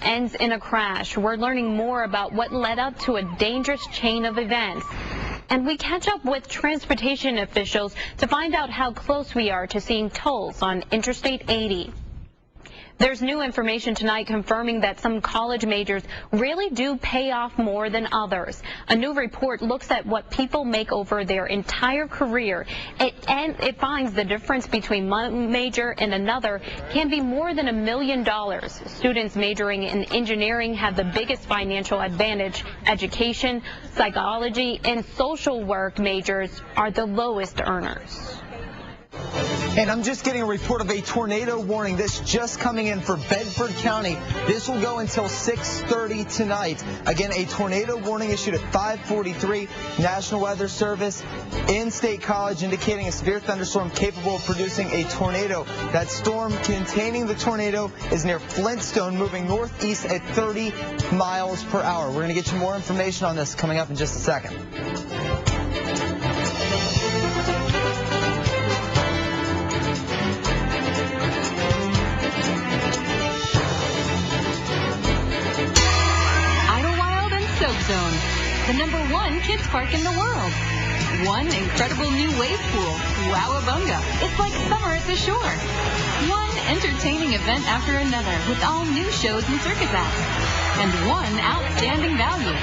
ends in a crash. We're learning more about what led up to a dangerous chain of events. And we catch up with transportation officials to find out how close we are to seeing tolls on Interstate 80. There's new information tonight confirming that some college majors really do pay off more than others. A new report looks at what people make over their entire career. It finds the difference between one major and another can be more than $1 million. Students majoring in engineering have the biggest financial advantage. Education, psychology, and social work majors are the lowest earners. And I'm just getting a report of a tornado warning. This just coming in for Bedford County. This will go until 6:30 tonight. Again, a tornado warning issued at 5:43. National Weather Service in State College indicating a severe thunderstorm capable of producing a tornado. That storm containing the tornado is near Flintstone, moving northeast at 30 miles per hour. We're going to get you more information on this coming up in just a second. Zone, the #1 kids park in the world. One incredible new wave pool, Wowabunga. It's like summer at the shore. One entertaining event after another with all new shows and circus acts. And one outstanding value.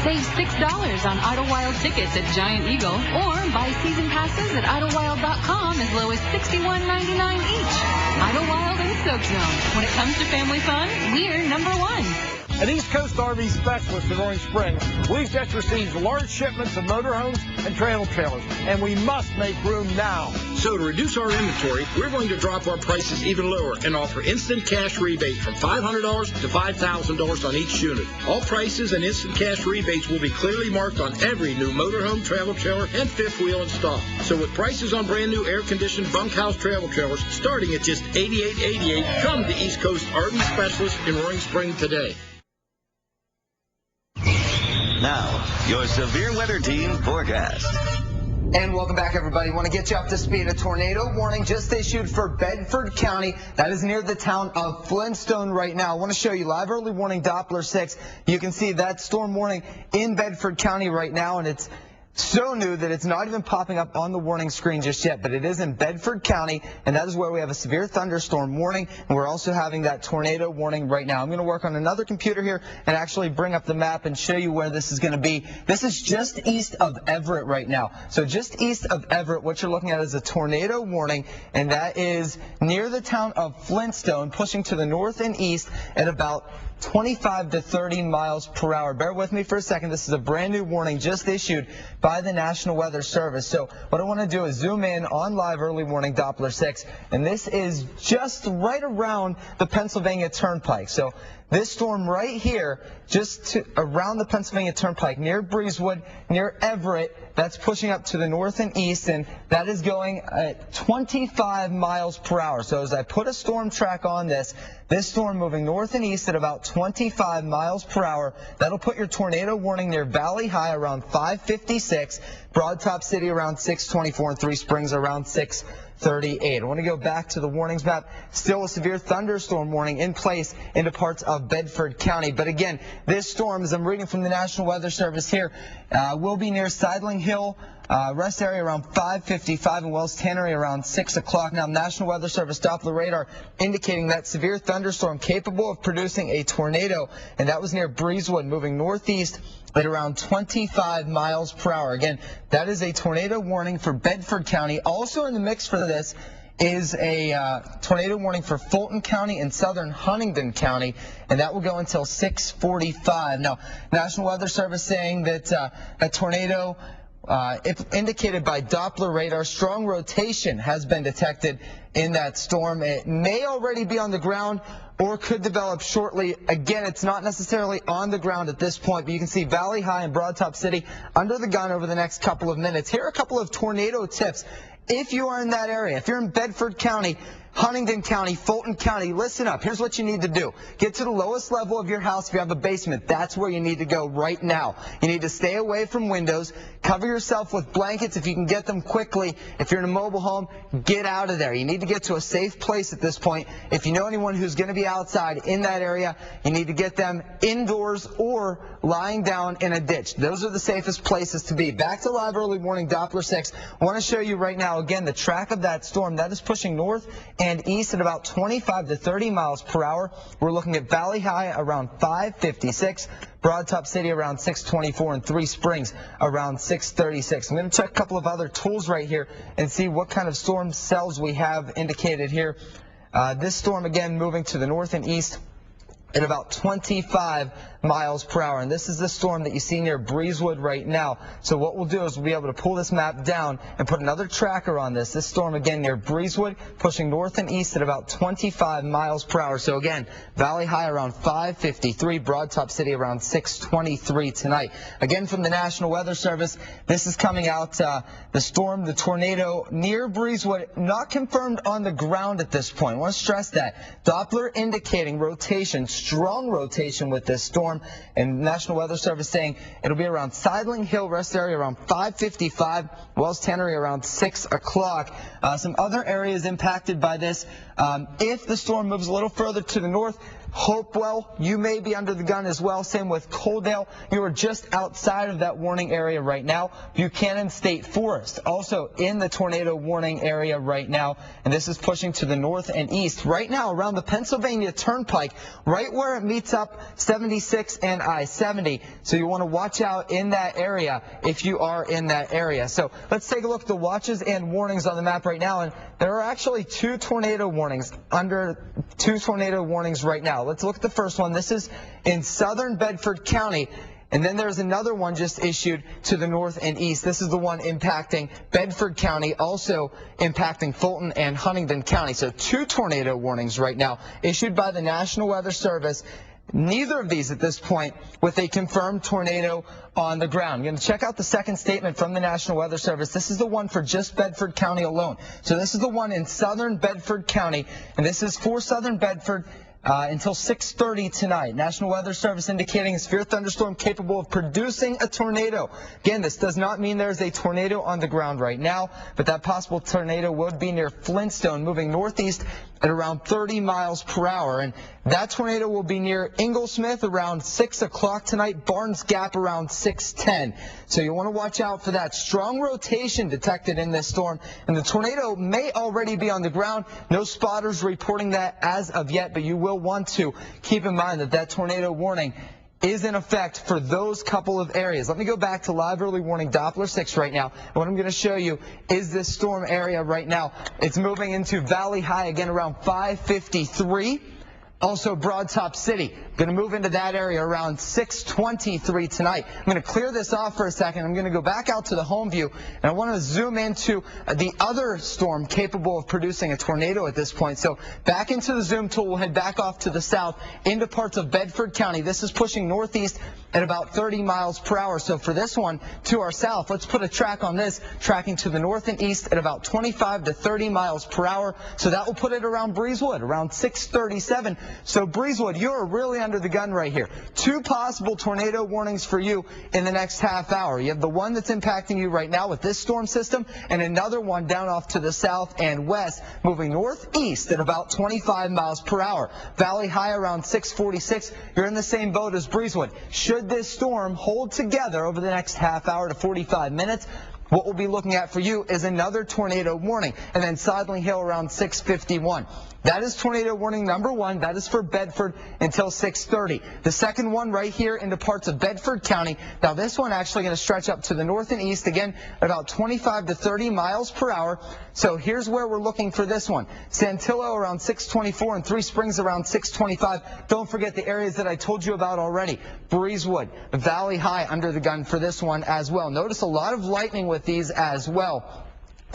Save $6 on Idlewild tickets at Giant Eagle or buy season passes at Idlewild.com as low as $61.99 each. Idlewild and Soak Zone. When it comes to family fun, we're #1. At East Coast RV Specialist in Roaring Spring, we've just received large shipments of motorhomes and trailer trailers, and we must make room now. So to reduce our inventory, we're going to drop our prices even lower and offer instant cash rebates from $500 to $5,000 on each unit. All prices and instant cash rebates will be clearly marked on every new motorhome, travel trailer, and fifth wheel in stock. So with prices on brand new air-conditioned bunkhouse travel trailers starting at just $88.88, come to East Coast RV Specialist in Roaring Spring today. Now, your severe weather team forecast. And welcome back, everybody. Want to get you up to speed. A tornado warning just issued for Bedford County. That is near the town of Flintstone right now. I want to show you live early warning Doppler 6. You can see that storm warning in Bedford County right now, and it's so new that it's not even popping up on the warning screen just yet, but it is in Bedford County, and that is where we have a severe thunderstorm warning, and we're also having that tornado warning right now. I'm going to work on another computer here and actually bring up the map and show you where this is going to be. This is just east of Everett right now. So just east of Everett, what you're looking at is a tornado warning, and that is near the town of Flintstone, pushing to the north and east at about 25 to 30 miles per hour. Bear with me for a second. This is a brand new warning just issued by the National Weather Service. So what I want to do is zoom in on live early warning Doppler 6, and this is just right around the Pennsylvania Turnpike. So this storm right here, just around the Pennsylvania Turnpike, near Breezewood, near Everett, that's pushing up to the north and east, and that is going at 25 miles per hour. So as I put a storm track on this storm moving north and east at about 25 miles per hour, that'll put your tornado warning near Valley High around 5:56, Broad Top City around 6:24, and Three Springs around 6:38. I want to go back to the warnings map. Still a severe thunderstorm warning in place into parts of Bedford County. But again, this storm, as I'm reading from the National Weather Service here, will be near Sidling Hill, rest area around 5:55, and Wells Tannery around 6 o'clock. Now, National Weather Service Doppler radar indicating that severe thunderstorm capable of producing a tornado, and that was near Breezewood, moving northeast at around 25 miles per hour. Again, that is a tornado warning for Bedford County. Also in the mix for this is a tornado warning for Fulton County and southern Huntingdon County, and that will go until 6:45. Now, National Weather Service saying that a tornado indicated by Doppler radar, strong rotation has been detected in that storm. It may already be on the ground or could develop shortly. Again, it's not necessarily on the ground at this point, but you can see Valley High and Broad Top City under the gun over the next couple of minutes. Here are a couple of tornado tips. If you are in that area, if you're in Bedford County, Huntingdon County, Fulton County. Listen up. Here's what you need to do. Get to the lowest level of your house. If you have a basement, that's where you need to go right now. You need to stay away from windows. Cover yourself with blankets if you can get them quickly. If you're in a mobile home, get out of there. You need to get to a safe place at this point. If you know anyone who's going to be outside in that area, you need to get them indoors or lying down in a ditch. Those are the safest places to be. Back to live early morning Doppler 6. I want to show you right now, again, the track of that storm. That is pushing north and east at about 25 to 30 miles per hour. We're looking at Valley High around 556, Broad Top City around 624, and Three Springs around 636. I'm going to check a couple of other tools right here and see what kind of storm cells we have indicated here. This storm, again, moving to the north and east at about 25 miles per hour. And this is the storm that you see near Breezewood right now. So what we'll do is we'll be able to pull this map down and put another tracker on this. This storm, again, near Breezewood, pushing north and east at about 25 miles per hour. So again, Valley High around 553, Broad Top City around 623 tonight. Again, from the National Weather Service, this is coming out, the storm, the tornado near Breezewood, not confirmed on the ground at this point. I want to stress that. Doppler indicating rotation, strong rotation with this storm, and National Weather Service saying it'll be around Sidling Hill rest area around 5:55, Wells Tannery around 6 o'clock. Some other areas impacted by this. If the storm moves a little further to the north, Hopewell, you may be under the gun as well. Same with Coaldale. You are just outside of that warning area right now. Buchanan State Forest, also in the tornado warning area right now. And this is pushing to the north and east. Right now, around the Pennsylvania Turnpike, right where it meets up 76 and I-70. So you want to watch out in that area if you are in that area. So let's take a look at the watches and warnings on the map right now. And there are actually two tornado warnings right now. Let's look at the first one. This is in southern Bedford County. And then there's another one just issued to the north and east. This is the one impacting Bedford County, also impacting Fulton and Huntingdon County. So two tornado warnings right now issued by the National Weather Service. Neither of these at this point with a confirmed tornado on the ground. I'm going to check out the second statement from the National Weather Service. This is the one for just Bedford County alone. So this is the one in southern Bedford County, and this is for southern Bedford until 6:30 tonight. National Weather Service indicating a severe thunderstorm capable of producing a tornado. Again, this does not mean there's a tornado on the ground right now, but that possible tornado would be near Flintstone, moving northeast at around 30 miles per hour. And that tornado will be near Inglesmith around 6 o'clock tonight, Barnes Gap around 6:10. So you want to watch out for that. Strong rotation detected in this storm, and the tornado may already be on the ground. No spotters reporting that as of yet, but you will want to keep in mind that that tornado warning is in effect for those couple of areas. Let me go back to live early warning Doppler 6 right now. And what I'm going to show you is this storm area right now. It's moving into Valley High again around 5:53. Also Broad Top City, going to move into that area around 6:23 tonight. I'm going to clear this off for a second. I'm going to go back out to the home view, and I want to zoom into the other storm capable of producing a tornado at this point. So back into the zoom tool, we'll head back off to the south into parts of Bedford County. This is pushing northeast at about 30 miles per hour. So for this one to our south, let's put a track on this, tracking to the north and east at about 25 to 30 miles per hour. So that will put it around Breezewood, around 6:37. So Breezewood, you're really under the gun right here. Two possible tornado warnings for you in the next half hour. You have the one that's impacting you right now with this storm system, and another one down off to the south and west, moving northeast at about 25 miles per hour. Valley High around 6:46. You're in the same boat as Breezewood. Should this storm hold together over the next half hour to 45 minutes, what we'll be looking at for you is another tornado warning. And then Sidling Hill around 6:51. That is tornado warning number one. That is for Bedford until 6:30. The second one right here into parts of Bedford County. Now this one actually going to stretch up to the north and east again about 25 to 30 miles per hour. So here's where we're looking for this one. Santillo around 6:24 and Three Springs around 6:25. Don't forget the areas that I told you about already. Breezewood, Valley High under the gun for this one as well. Notice a lot of lightning with these as well.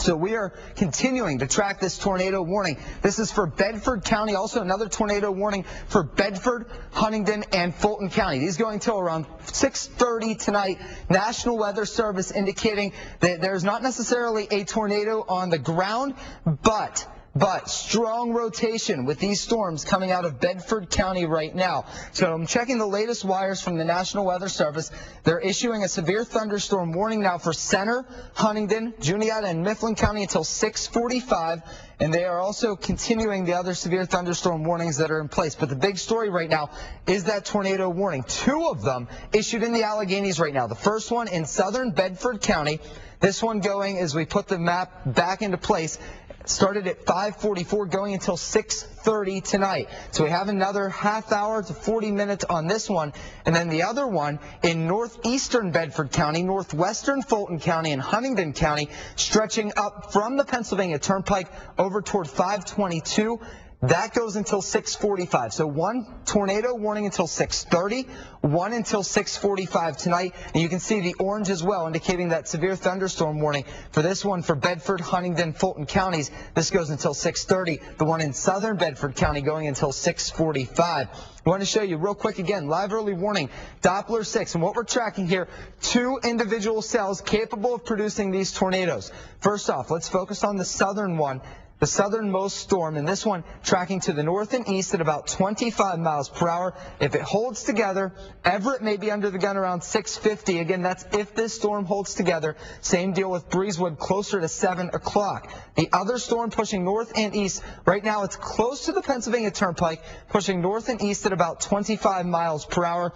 So we are continuing to track this tornado warning. This is for Bedford County. Also another tornado warning for Bedford, Huntingdon, and Fulton County. These going till around 6:30 tonight. National Weather Service indicating that there's not necessarily a tornado on the ground, but but strong rotation with these storms coming out of Bedford County right now. So I'm checking the latest wires from the National Weather Service. They're issuing a severe thunderstorm warning now for Center, Huntingdon, Juniata, and Mifflin County until 6:45. And they are also continuing the other severe thunderstorm warnings that are in place. But the big story right now is that tornado warning. 2 of them issued in the Alleghenies right now. The first one in southern Bedford County. This one going, as we put the map back into place, started at 5:44, going until 6:30 tonight. So we have another half hour to 40 minutes on this one. And then the other one in northeastern Bedford County, northwestern Fulton County, and Huntingdon County, stretching up from the Pennsylvania Turnpike over toward 522. That goes until 6:45. So 1 tornado warning until 6:30, 1 until 6:45 tonight. And you can see the orange as well, indicating that severe thunderstorm warning for this one for Bedford, Huntingdon, Fulton counties. This goes until 6:30. The one in southern Bedford County going until 6:45. I want to show you real quick again, live early warning, Doppler 6. And what we're tracking here, 2 individual cells capable of producing these tornadoes. First off, let's focus on the southern one. The southernmost storm, and this one tracking to the north and east at about 25 miles per hour. If it holds together, Everett may be under the gun around 650. Again, that's if this storm holds together. Same deal with Breezewood, closer to 7 o'clock. The other storm pushing north and east, right now it's close to the Pennsylvania Turnpike, pushing north and east at about 25 miles per hour.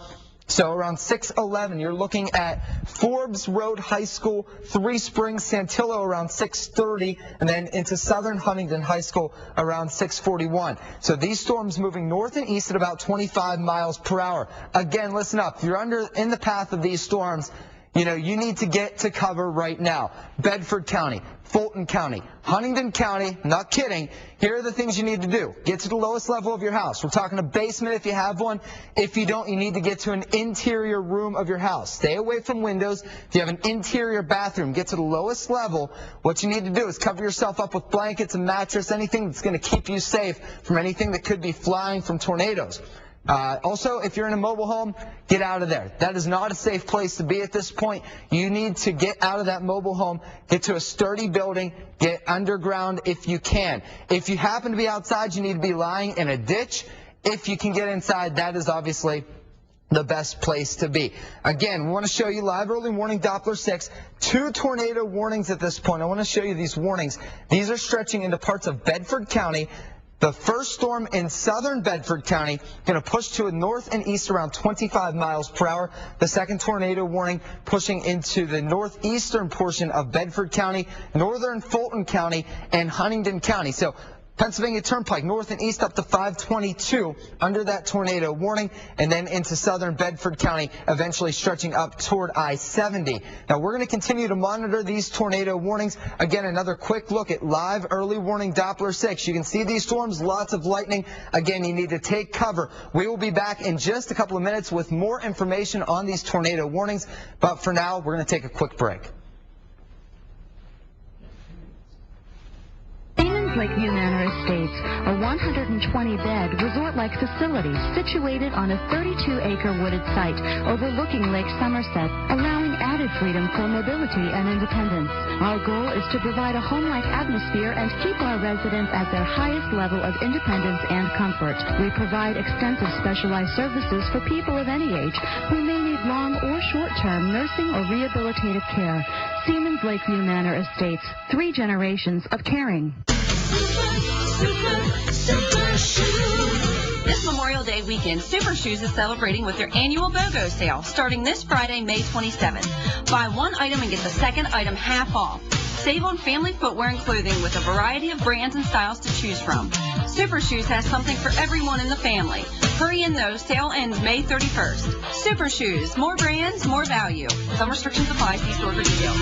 So around 6:11, you're looking at Forbes Road High School, 3 Springs, Santillo around 6:30, and then into southern Huntingdon High School around 6:41. So these storms moving north and east at about 25 miles per hour. Again, listen up. If you're in the path of these storms, you need to get to cover right now. Bedford County, Fulton County, Huntingdon County, not kidding. Here are the things you need to do. Get to the lowest level of your house. We're talking a basement if you have one. If you don't, you need to get to an interior room of your house. Stay away from windows. If you have an interior bathroom, get to the lowest level. What you need to do is cover yourself up with blankets, a mattress, anything that's going to keep you safe from anything that could be flying from tornadoes. Also, if you're in a mobile home, get out of there. That is not a safe place to be at this point. You need to get out of that mobile home, get to a sturdy building, get underground if you can. If you happen to be outside, you need to be lying in a ditch. If you can get inside, that is obviously the best place to be. Again, we want to show you live early warning Doppler 6, 2 tornado warnings at this point. I want to show you these warnings. These are stretching into parts of Bedford County. The first storm in southern Bedford County going to push to the north and east around 25 miles per hour. The second tornado warning pushing into the northeastern portion of Bedford County, northern Fulton County, and Huntingdon County. So Pennsylvania Turnpike, north and east up to 522 under that tornado warning, and then into southern Bedford County, eventually stretching up toward I-70. Now, we're going to continue to monitor these tornado warnings. Again, another quick look at live early warning Doppler 6. You can see these storms, lots of lightning. Again, you need to take cover. We will be back in just a couple of minutes with more information on these tornado warnings, but for now, we're going to take a quick break. Lakeview Manor Estates, a 120-bed resort-like facility situated on a 32-acre wooded site overlooking Lake Somerset, allowing added freedom for mobility and independence. Our goal is to provide a home-like atmosphere and keep our residents at their highest level of independence and comfort. We provide extensive specialized services for people of any age who may need long or short-term nursing or rehabilitative care. Siemens Lakeview Manor Estates, 3 generations of caring. This Memorial Day weekend, Super Shoes is celebrating with their annual BOGO sale starting this Friday, May 27th. Buy 1 item and get the second item half off. Save on family footwear and clothing with a variety of brands and styles to choose from. Super Shoes has something for everyone in the family. Hurry in though, sale ends May 31st. Super Shoes, more brands, more value. Some restrictions apply. See store for details.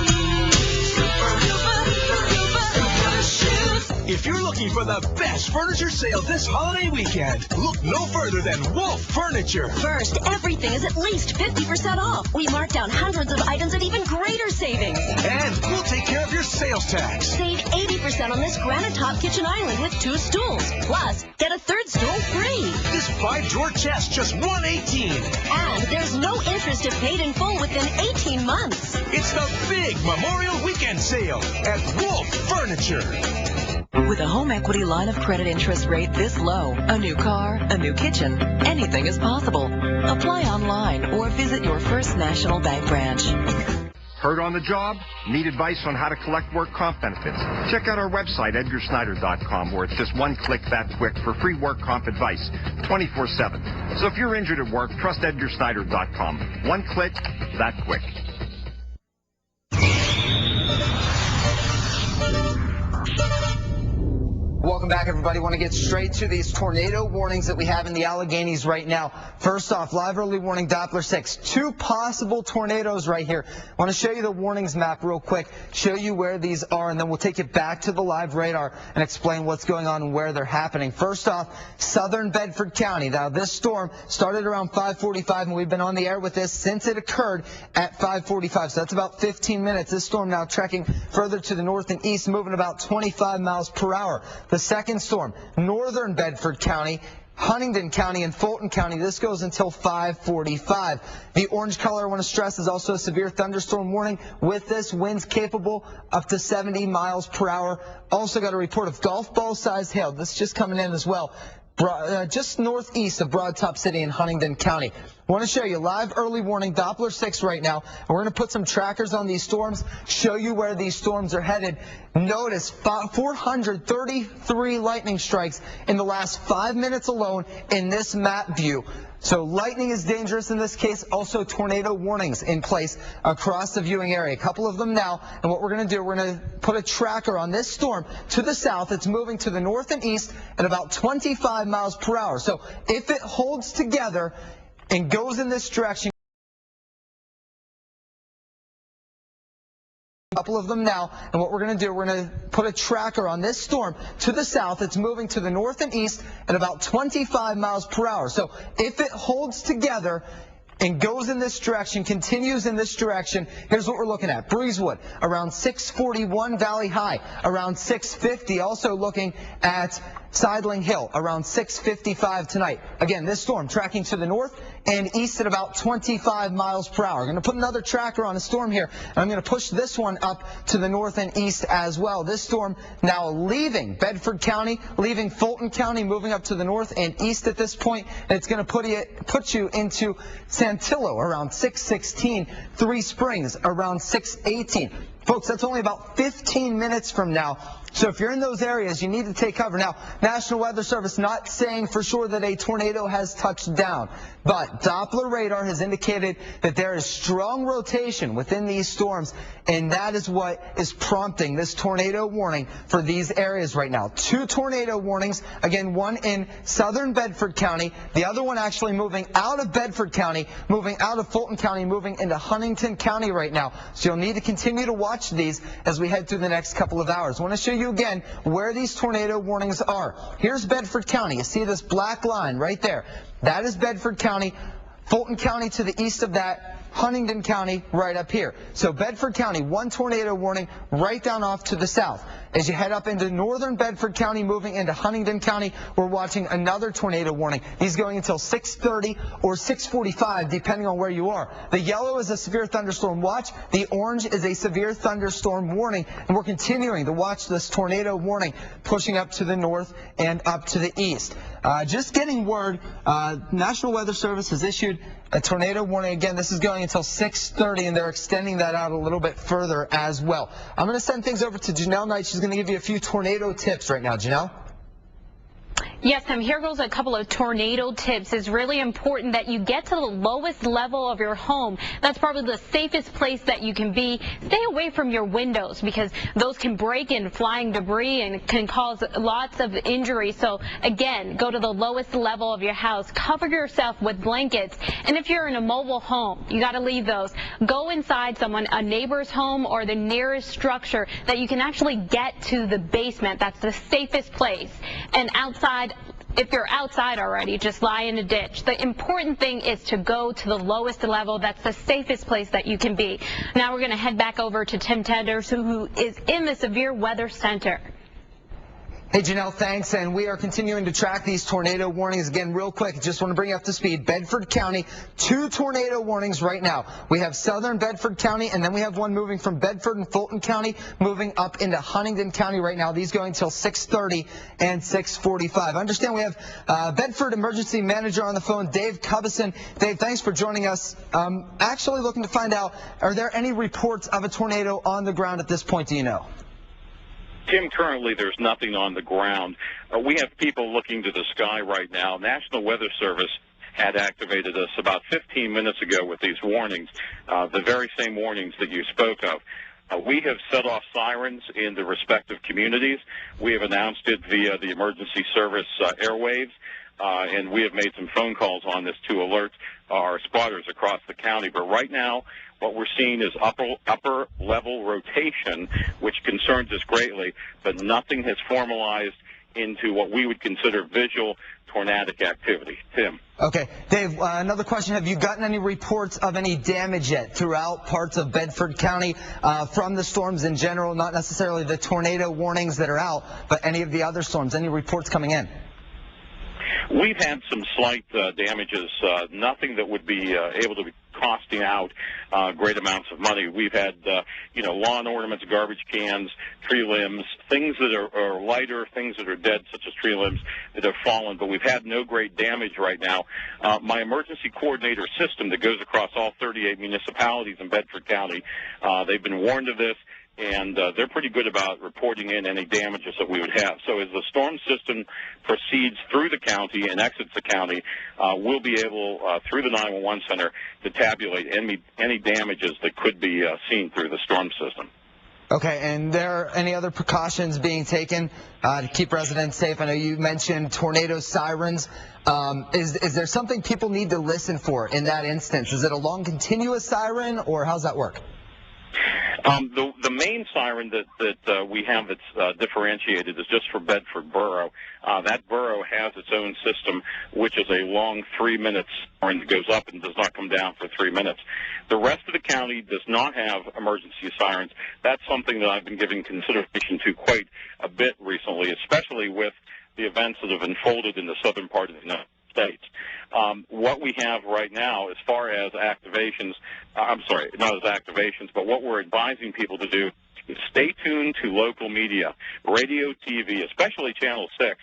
If you're looking for the best furniture sale this holiday weekend, look no further than Wolf Furniture. First, everything is at least 50% off. We mark down hundreds of items at even greater savings. And we'll take care of your sales tax. Save 80% on this granite top kitchen island with 2 stools. Plus, get a 3rd stool free. This 5-drawer chest, just $118. And there's no interest if paid in full within 18 months. It's the big Memorial Weekend sale at Wolf Furniture. With a home equity line of credit interest rate this low, a new car, a new kitchen, anything is possible. Apply online or visit your First National Bank branch. Hurt on the job? Need advice on how to collect work comp benefits? Check out our website, EdgarSnyder.com, where it's just one click that quick for free work comp advice, 24/7. So if you're injured at work, trust EdgarSnyder.com. One click, that quick. Welcome back, everybody. Want to get straight to these tornado warnings that we have in the Alleghenies right now. First off, live early warning Doppler 6. 2 possible tornadoes right here. I want to show you the warnings map real quick, show you where these are, and then we'll take it back to the live radar and explain what's going on and where they're happening. First off, southern Bedford County. Now, this storm started around 5:45, and we've been on the air with this since it occurred at 5:45. So that's about 15 minutes. This storm now trekking further to the north and east, moving about 25 miles per hour. The second storm, northern Bedford County, Huntingdon County, and Fulton County. This goes until 5:45. The orange color I want to stress is also a severe thunderstorm warning. With this, winds capable up to 70 miles per hour. Also got a report of golf ball-sized hail. This is just coming in as well. Just northeast of Broad Top City in Huntingdon County. I want to show you live early warning Doppler 6 right now. And we're going to put some trackers on these storms, show you where these storms are headed. Notice 433 lightning strikes in the last 5 minutes alone in this map view. So lightning is dangerous in this case. Also tornado warnings in place across the viewing area. A couple of them now. And what we're going to do, we're going to put a tracker on this storm to the south. It's moving to the north and east at about 25 miles per hour. So if it holds together and goes in this direction, a couple of them now, and what we're going to do, we're going to put a tracker on this storm to the south. It's moving to the north and east at about 25 miles per hour. So if it holds together and goes in this direction, continues in this direction, here's what we're looking at. Breezewood, around 641, Valley High, around 650. Also looking at Sidling Hill, around 655 tonight. Again, this storm tracking to the north and east at about 25 miles per hour. I'm going to put another tracker on a storm here, and I'm going to push this one up to the north and east as well. This storm now leaving Bedford County, leaving Fulton County, moving up to the north and east at this point. And it's going to put you into Santillo, around 616, Three Springs, around 618. Folks, that's only about 15 minutes from now. So if you're in those areas, you need to take cover. Now, National Weather Service not saying for sure that a tornado has touched down, but Doppler radar has indicated that there is strong rotation within these storms, and that is what is prompting this tornado warning for these areas right now. 2 tornado warnings, again, one in southern Bedford County, the other one actually moving out of Bedford County, moving out of Fulton County, moving into Huntingdon County right now. So you'll need to continue to watch these as we head through the next couple of hours. I want to show you again where these tornado warnings are. Here's Bedford County. You see this black line right there. That is Bedford County. Fulton County to the east of that. Huntingdon County right up here. So Bedford County, 1 tornado warning right down off to the south. As you head up into northern Bedford County, moving into Huntingdon County, we're watching another tornado warning. These going until 6:30 or 6:45, depending on where you are. The yellow is a severe thunderstorm watch. The orange is a severe thunderstorm warning. And we're continuing to watch this tornado warning, pushing up to the north and up to the east. Just getting word, National Weather Service has issued a tornado warning. Again, this is going until 6:30, and they're extending that out a little bit further as well. I'm going to send things over to Janelle Knight. She's going to give you a few tornado tips right now. Janelle? Yes, Tim, here goes a couple of tornado tips. It's really important that you get to the lowest level of your home. That's probably the safest place that you can be. Stay away from your windows because those can break in flying debris and can cause lots of injury. So again, go to the lowest level of your house. Cover yourself with blankets. And if you're in a mobile home, you got to leave those. Go inside a neighbor's home or the nearest structure that you can actually get to the basement. That's the safest place. And outside, if you're outside already, just lie in a ditch. The important thing is to go to the lowest level. That's the safest place that you can be. Now we're going to head back over to Tim Tenders, who is in the Severe Weather Center. Hey, Janelle, thanks. And we are continuing to track these tornado warnings. Again, real quick, just want to bring you up to speed. Bedford County, 2 tornado warnings right now. We have southern Bedford County, and then we have one moving from Bedford and Fulton County, moving up into Huntingdon County right now. These going until 6:30 and 6:45. I understand we have Bedford Emergency Manager on the phone, Dave Cubison. Dave, thanks for joining us. Actually looking to find out, are there any reports of a tornado on the ground at this point, do you know? Tim, currently there's nothing on the ground. We have people looking to the sky right now. National Weather Service had activated us about 15 minutes ago with these warnings, the very same warnings that you spoke of. We have set off sirens in the respective communities. We have announced it via the emergency service airwaves, and we have made some phone calls on this to alert our spotters across the county. But right now, what we're seeing is upper level rotation, which concerns us greatly, but nothing has formalized into what we would consider visual tornadic activity. Tim. Okay. Dave, another question. Have you gotten any reports of any damage yet throughout parts of Bedford County from the storms in general, not necessarily the tornado warnings that are out, but any of the other storms? Any reports coming in? We've had some slight damages, nothing that would be able to be costing out great amounts of money. We've had, lawn ornaments, garbage cans, tree limbs, things that are lighter, things that are dead, such as tree limbs that have fallen, but we've had no great damage right now. My emergency coordinator system that goes across all 38 municipalities in Bedford County, they've been warned of this, and they're pretty good about reporting in any damages that we would have. So as the storm system proceeds through the county and exits the county, we'll be able, through the 911 center, to tabulate any damages that could be seen through the storm system. Okay, and there are any other precautions being taken to keep residents safe? I know you mentioned tornado sirens. Is there something people need to listen for in that instance? Is it a long continuous siren, or how's that work? The main siren that we have that's differentiated is just for Bedford Borough. That borough has its own system, which is a long 3 minutes siren that goes up and does not come down for 3 minutes. The rest of the county does not have emergency sirens. That's something that I've been giving consideration to quite a bit recently, especially with the events that have unfolded in the southern part of the United States. What we have right now as far as activations, not as activations, but what we're advising people to do is stay tuned to local media, radio, TV, especially Channel 6,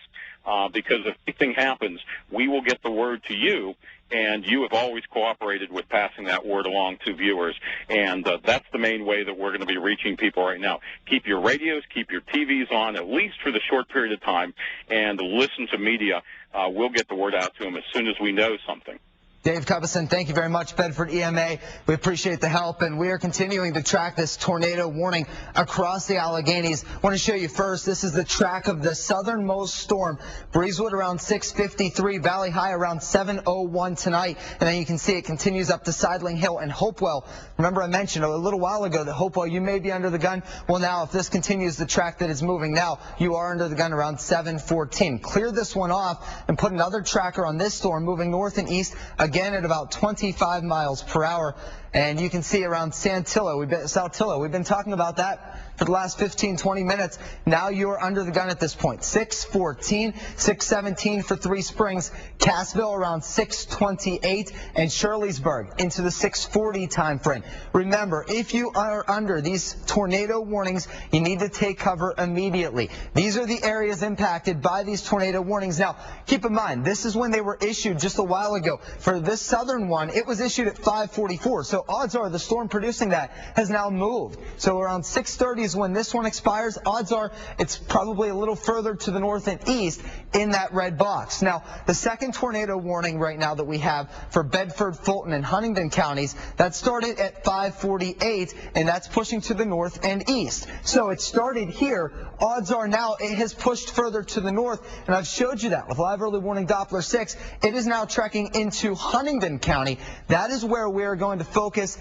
because if anything happens, we will get the word to you, and you have always cooperated with passing that word along to viewers, and that's the main way that we're going to be reaching people right now. Keep your radios, keep your TVs on, at least for the short period of time, and listen to media. We'll get the word out to them as soon as we know something. Dave Cubison, thank you very much, Bedford EMA. We appreciate the help, and we are continuing to track this tornado warning across the Alleghenies. I want to show you first, this is the track of the southernmost storm. Breezewood around 6:53, Valley High around 7:01 tonight, and then you can see it continues up to Sidling Hill and Hopewell. Remember I mentioned a little while ago that Hopewell, you may be under the gun. Well, now, if this continues the track that is moving now, you are under the gun around 7:14. Clear this one off and put another tracker on this storm moving north and east, again at about 25 miles per hour. And you can see around Saltillo, we've been talking about that for the last 15, 20 minutes. Now you're under the gun at this point. 6:14, 6:17 for Three Springs, Cassville around 6:28, and Shirleysburg into the 6:40 time frame. Remember, if you are under these tornado warnings, you need to take cover immediately. These are the areas impacted by these tornado warnings. Now, keep in mind, this is when they were issued just a while ago. For this southern one, it was issued at 5:44. So odds are the storm producing that has now moved. So around 6:30 is when this one expires. Odds are it's probably a little further to the north and east in that red box. Now, the second tornado warning right now that we have for Bedford, Fulton, and Huntingdon counties, that started at 5:48, and that's pushing to the north and east. So it started here. Odds are now it has pushed further to the north, and I've showed you that with live early warning Doppler 6. It is now trekking into Huntingdon County. That is where we are going to focus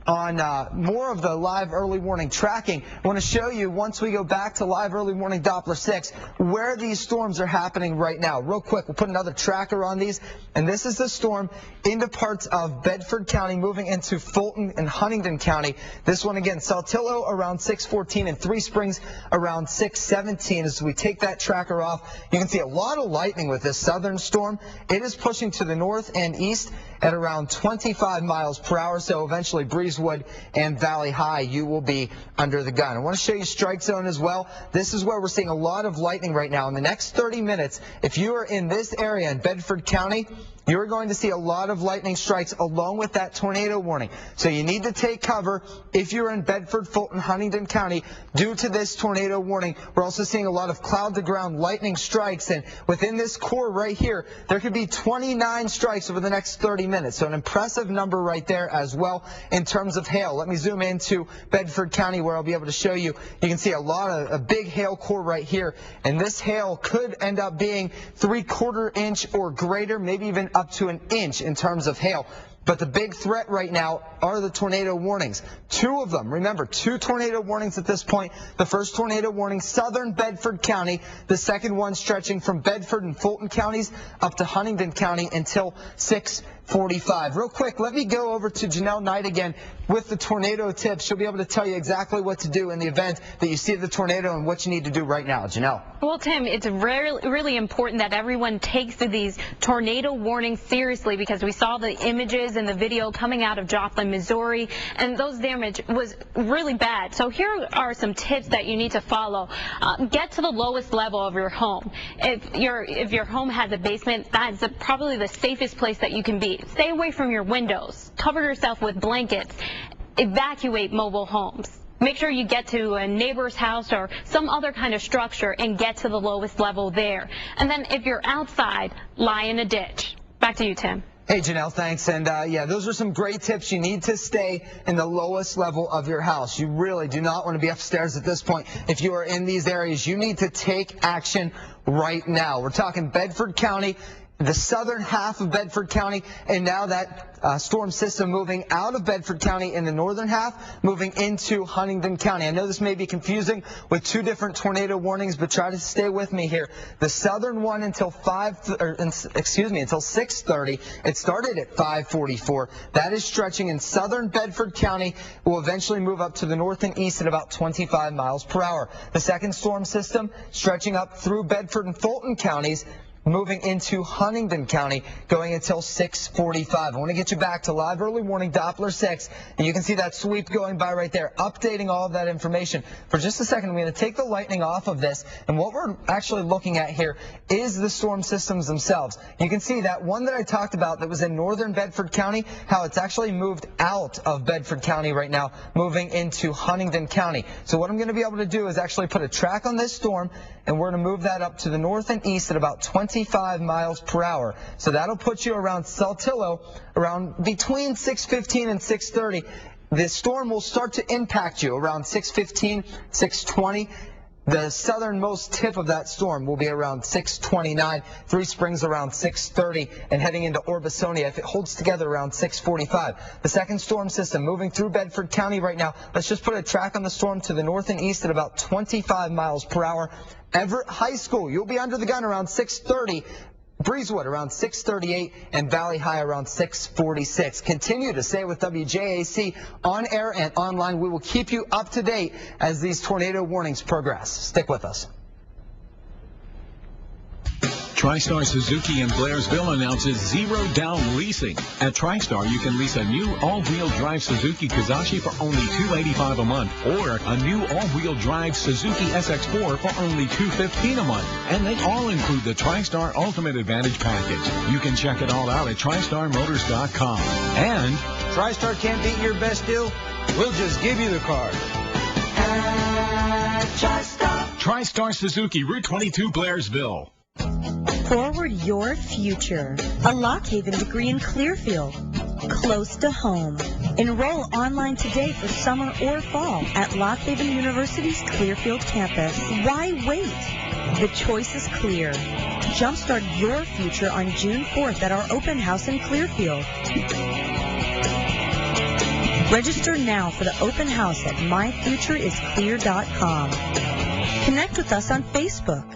on more of the live early warning tracking. I want to show you, once we go back to live early warning Doppler 6, where these storms are happening right now. Real quick, we'll put another tracker on these, and this is the storm into parts of Bedford County, moving into Fulton and Huntingdon County. This one again, Saltillo around 6:14 and Three Springs around 6:17. As we take that tracker off, you can see a lot of lightning with this southern storm. It is pushing to the north and east at around 25 miles per hour, so eventually Breezewood and Valley High, you will be under the gun. I want to show you strike zone as well. This is where we're seeing a lot of lightning right now. In the next 30 minutes, if you are in this area in Bedford County, you're going to see a lot of lightning strikes along with that tornado warning. So you need to take cover if you're in Bedford, Fulton, Huntingdon County due to this tornado warning. We're also seeing a lot of cloud-to-ground lightning strikes, and within this core right here, there could be 29 strikes over the next 30 minutes. So an impressive number right there as well in terms of hail. Let me zoom into Bedford County where I'll be able to show you. You can see a big hail core right here, and this hail could end up being 3/4 inch or greater, maybe even up to an inch in terms of hail. But the big threat right now are the tornado warnings. 2 of them. Remember, 2 tornado warnings at this point. The first tornado warning, southern Bedford County. The second one stretching from Bedford and Fulton counties up to Huntingdon County until 6:45. Real quick, let me go over to Janelle Knight again with the tornado tips. She'll be able to tell you exactly what to do in the event that you see the tornado and what you need to do right now. Janelle. Well, Tim, it's really important that everyone takes these tornado warnings seriously, because we saw the images and the video coming out of Joplin, Missouri, and those damage was really bad. So here are some tips that you need to follow. Get to the lowest level of your home. If your home has a basement, that's probably the safest place that you can be. Stay away from your windows. Cover yourself with blankets. Evacuate mobile homes. Make sure you get to a neighbor's house or some other kind of structure and get to the lowest level there. And then if you're outside, lie in a ditch. Back to you, Tim. Hey, Janelle, thanks. And yeah, those are some great tips. You need to stay in the lowest level of your house. You really do not want to be upstairs at this point. If you are in these areas, you need to take action right now. We're talking Bedford County, the southern half of Bedford County, and now that storm system moving out of Bedford County in the northern half, moving into Huntingdon County. I know this may be confusing with 2 different tornado warnings, but try to stay with me here. The southern one until 6:30. It started at 5:44. That is stretching in southern Bedford County. Will eventually move up to the north and east at about 25 miles per hour. The second storm system stretching up through Bedford and Fulton counties, moving into Huntingdon County, going until 6:45. I want to get you back to live early warning Doppler 6, and you can see that sweep going by right there, updating all of that information. For just a second, I'm going to take the lightning off of this, and what we're actually looking at here is the storm systems themselves. You can see that one that I talked about that was in northern Bedford County, how it's actually moved out of Bedford County right now, moving into Huntingdon County. So what I'm going to be able to do is actually put a track on this storm, and we're going to move that up to the north and east at about 25 miles per hour. So that'll put you around Saltillo, around between 6:15 and 6:30. The storm will start to impact you around 6:15, 6:20. The southernmost tip of that storm will be around 6:29, Three Springs around 6:30, and heading into Orbisonia, if it holds together, around 6:45. The second storm system moving through Bedford County right now. Let's just put a track on the storm to the north and east at about 25 miles per hour. Everett High School, you'll be under the gun around 6:30. Breezewood around 6:38 and Valley High around 6:46. Continue to stay with WJAC on air and online. We will keep you up to date as these tornado warnings progress. Stick with us. TriStar Suzuki in Blairsville announces zero-down leasing. At TriStar, you can lease a new all-wheel drive Suzuki Kizashi for only $285 a month, or a new all-wheel drive Suzuki SX4 for only $215 a month. And they all include the TriStar Ultimate Advantage package. You can check it all out at TriStarMotors.com. And TriStar can't beat your best deal? We'll just give you the car. TriStar Suzuki, Route 22, Blairsville. Forward your future. A Lock Haven degree in Clearfield. Close to home. Enroll online today for summer or fall at Lock Haven University's Clearfield campus. Why wait? The choice is clear. Jumpstart your future on June 4th at our open house in Clearfield. Register now for the open house at myfutureisclear.com. Connect with us on Facebook.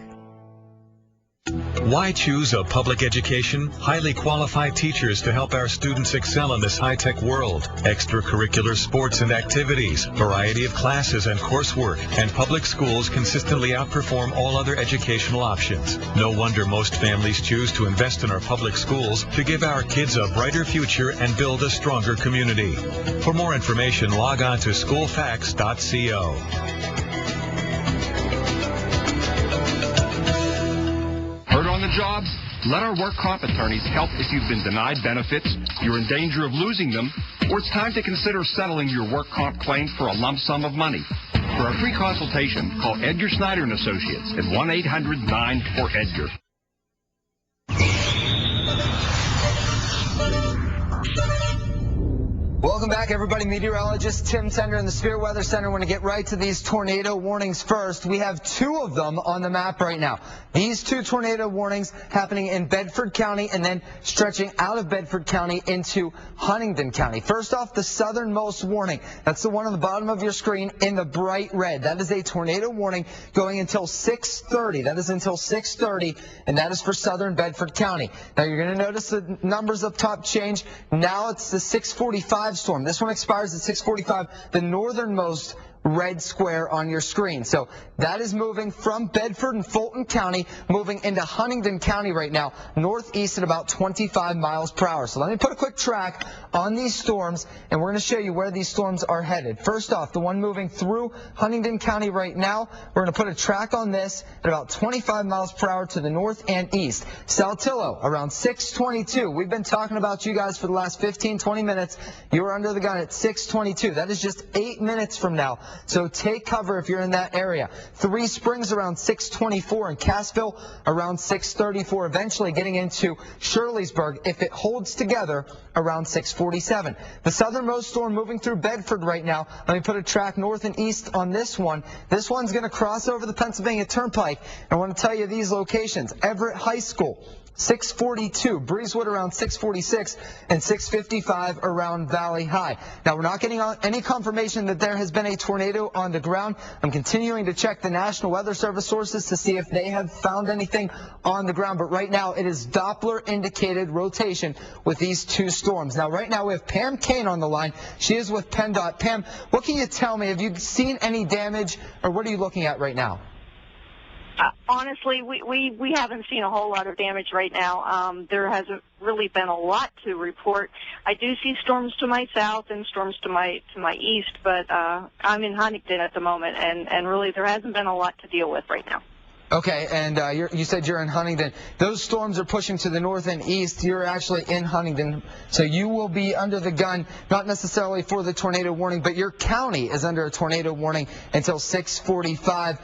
Why choose a public education? Highly qualified teachers to help our students excel in this high-tech world. Extracurricular sports and activities, variety of classes and coursework, and public schools consistently outperform all other educational options. No wonder most families choose to invest in our public schools to give our kids a brighter future and build a stronger community. For more information, log on to schoolfacts.co. Hurt on the job? Let our work comp attorneys help if you've been denied benefits, you're in danger of losing them, or it's time to consider settling your work comp claim for a lump sum of money. For a free consultation, call Edgar Snyder & Associates at 1-800-9-4-EDGAR. Welcome back, everybody. Meteorologist Tim Tender in the Sphere Weather Center. I want to get right to these tornado warnings first. We have two of them on the map right now. These two tornado warnings happening in Bedford County and then stretching out of Bedford County into Huntingdon County. First off, the southernmost warning. That's the one on the bottom of your screen in the bright red. That is a tornado warning going until 6:30. That is until 6:30, and that is for southern Bedford County. Now, you're going to notice the numbers up top change. Now it's the 6:45 storm. This one expires at 6:45, the northernmost red square on your screen. So that is moving from Bedford and Fulton County, moving into Huntingdon County right now, northeast at about 25 miles per hour. So let me put a quick track on these storms, and we're going to show you where these storms are headed. First off, the one moving through Huntingdon County right now, we're going to put a track on this at about 25 miles per hour to the north and east. Saltillo, around 6:22. We've been talking about you guys for the last 15, 20 minutes. You were under the gun at 6:22. That is just 8 minutes from now. So take cover if you're in that area. Three Springs around 6:24 and Cassville around 6:34, eventually getting into Shirleysburg if it holds together around 6:47. The southernmost storm moving through Bedford right now. Let me put a track north and east on this one. This one's going to cross over the Pennsylvania Turnpike. I want to tell you these locations. Everett High School, 6:42, Breezewood around 6:46, and 6:55 around Valley High. Now, we're not getting any confirmation that there has been a tornado on the ground. I'm continuing to check the National Weather Service sources to see if they have found anything on the ground. But right now, it is Doppler-indicated rotation with these two storms. Now, right now, we have Pam Kane on the line. She is with PennDOT. Pam, what can you tell me? Have you seen any damage, or what are you looking at right now? Honestly, we haven't seen a whole lot of damage right now. There hasn't really been a lot to report. I do see storms to my south and storms to my east, but I'm in Huntingdon at the moment, and really there hasn't been a lot to deal with right now. Okay, and you said you're in Huntingdon. Those storms are pushing to the north and east. You're actually in Huntingdon, so you will be under the gun, not necessarily for the tornado warning, but your county is under a tornado warning until 6:45.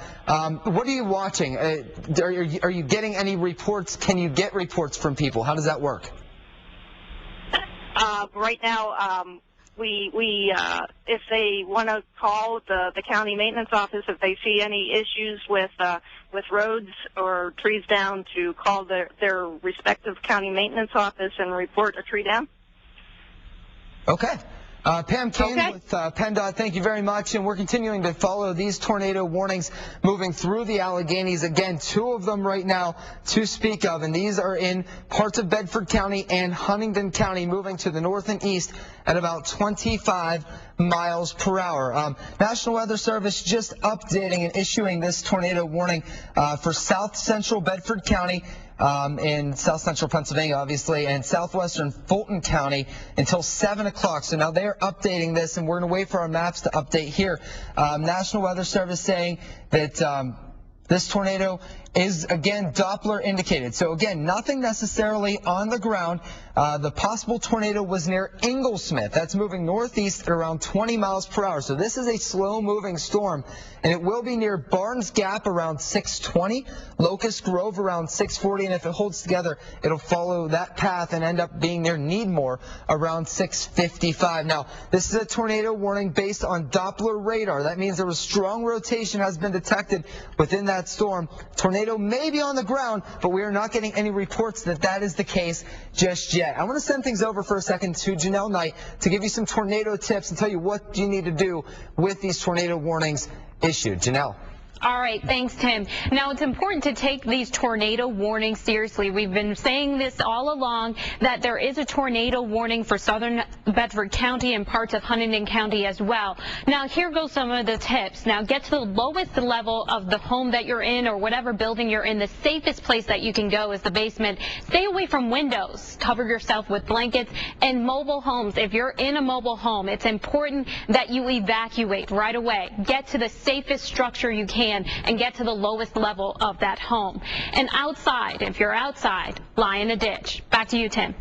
What are you watching? Are you getting any reports? Can you get reports from people? How does that work? Right now, if they want to call the county maintenance office, if they see any issues with roads or trees down, to call their respective county maintenance office and report a tree down. Okay. Pam Kane with PennDOT, thank you very much. And we're continuing to follow these tornado warnings moving through the Alleghenies. Again, two of them right now to speak of, and these are in parts of Bedford County and Huntingdon County, moving to the north and east at about 25 miles per hour. National Weather Service just updating and issuing this tornado warning for south central Bedford County, in south central Pennsylvania, obviously, and southwestern Fulton County until 7 o'clock. So now they're updating this, and we're going to wait for our maps to update here. National Weather Service saying that this tornado is, again, Doppler indicated. So, again, nothing necessarily on the ground. The possible tornado was near Inglesmith. That's moving northeast at around 20 miles per hour. So this is a slow-moving storm, and it will be near Barnes Gap around 6:20, Locust Grove around 6:40, and if it holds together, it'll follow that path and end up being near Needmore around 6:55. Now, this is a tornado warning based on Doppler radar. That means there was strong rotation has been detected within that storm. Tornado may be on the ground, but we are not getting any reports that that is the case just yet. yet. I want to send things over for a second to Janelle Knight to give you some tornado tips and tell you what you need to do with these tornado warnings issued. Janelle. All right, thanks, Tim. Now, it's important to take these tornado warnings seriously. We've been saying this all along, that there is a tornado warning for southern Bedford County and parts of Huntingdon County as well. Now, here goes some of the tips. Now, get to the lowest level of the home that you're in or whatever building you're in. The safest place that you can go is the basement. Stay away from windows. Cover yourself with blankets. And mobile homes, if you're in a mobile home, it's important that you evacuate right away. Get to the safest structure you can and get to the lowest level of that home. And outside, if you're outside, lie in a ditch. Back to you, Tim.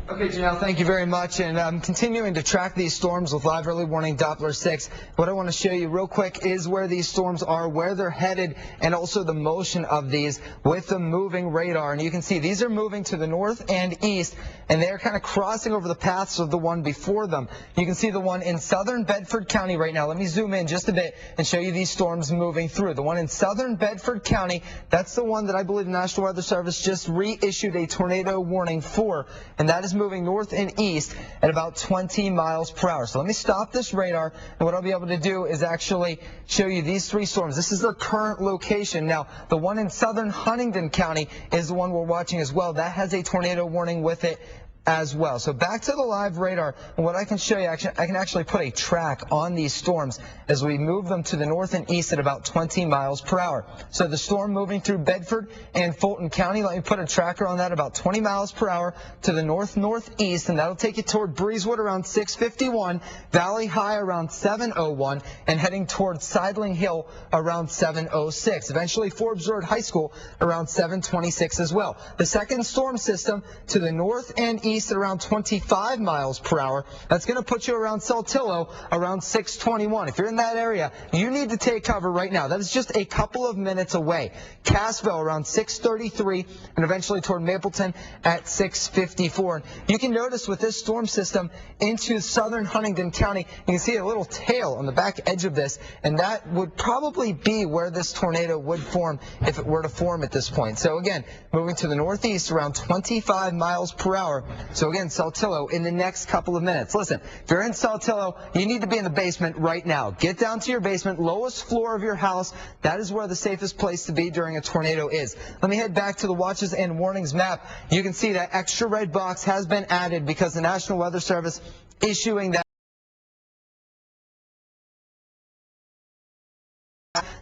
Okay, Janelle, thank you very much. And I'm continuing to track these storms with Live Early Warning Doppler 6. What I want to show you real quick is where these storms are, where they're headed, and also the motion of these with the moving radar. And you can see these are moving to the north and east, and they're kind of crossing over the paths of the one before them. You can see the one in southern Bedford County right now. Let me zoom in just a bit and show you these storms moving through. The one in southern Bedford County, that's the one that I believe the National Weather Service just reissued a tornado warning for, and that is moving north and east at about 20 miles per hour. So let me stop this radar, and what I'll be able to do is actually show you these three storms. This is their current location. Now, the one in southern Huntingdon County is the one we're watching as well. That has a tornado warning with it as well. So back to the live radar, and what I can show you, I can actually put a track on these storms as we move them to the north and east at about 20 miles per hour. So the storm moving through Bedford and Fulton County, let me put a tracker on that about 20 miles per hour to the north-northeast, and that'll take you toward Breezewood around 6:51, Valley High around 7:01, and heading towards Sidling Hill around 7:06. Eventually Forbes Road High School around 7:26 as well. The second storm system to the north and east at around 25 miles per hour. That's going to put you around Saltillo around 6:21. If you're in that area, you need to take cover right now. That is just a couple of minutes away. Cassville around 6:33, and eventually toward Mapleton at 6:54. You can notice with this storm system into southern Huntingdon County, you can see a little tail on the back edge of this, and that would probably be where this tornado would form if it were to form at this point. So again, moving to the northeast around 25 miles per hour. So again, Saltillo in the next couple of minutes. Listen, if you're in Saltillo, you need to be in the basement right now. Get down to your basement, lowest floor of your house. That is where the safest place to be during a tornado is. Let me head back to the watches and warnings map. You can see that extra red box has been added because the National Weather Service issuing that.